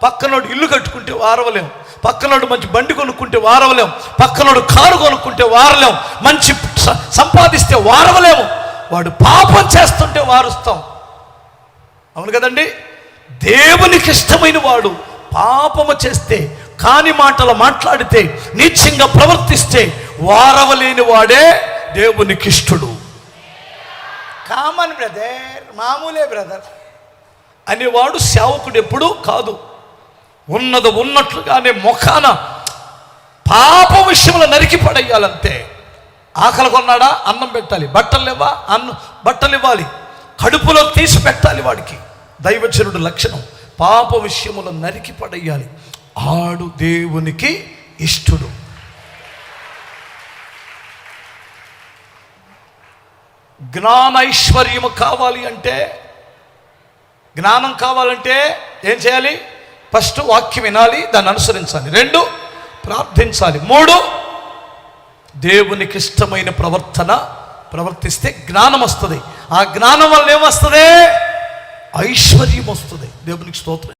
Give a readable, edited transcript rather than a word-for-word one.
పక్కనోడు ఇల్లు కట్టుకుంటే వారవలేం, పక్కనోడు మంచి బండి కొనుక్కుంటే వారవలేం, పక్కనోడు కారు కొనుక్కుంటే వారలేం, మంచి సంపాదిస్తే వారవలేము. వాడు పాపం చేస్తుంటే వారుస్తాం. అవును కదండి? దేవునికి ఇష్టమైన వాడు పాపము చేస్తే, కాని మాటలు మాట్లాడితే, నీచంగా ప్రవర్తిస్తే వారవలేని వాడే దేవునికి ఇష్టడు. కామన్ బ్రదర్, మామూలే బ్రదర్ అనేవాడు సేవకుడు ఎప్పుడూ కాదు. ఉన్నది ఉన్నట్లుగానే ముఖాన పాప విషయంలో నరికి పడేయాలంతే. ఆకలి కొన్నాడా, అన్నం పెట్టాలి. బట్టలు లేవా, బట్టలు ఇవ్వాలి. కడుపులో తీసి పెట్టాలి. వాడికి దైవజనుడు లక్షణం పాప విషయములో నరికి పడేయాలి. ఆడు దేవునికి ఇష్టడు. జ్ఞానైశ్వర్యము కావాలి అంటే, జ్ఞానం కావాలంటే ఏం చేయాలి? ఫస్ట్ వాక్యం వినాలి, దాన్ని అనుసరించాలి. 2 ప్రార్థించాలి. 3 దేవునికి ఇష్టమైన ప్రవర్తిస్తే జ్ఞానం వస్తుంది. ఆ జ్ఞానం వల్ల ఏమొస్తుంది? ఐశ్వర్యం వస్తుంది. దేవునికి స్తోత్రం.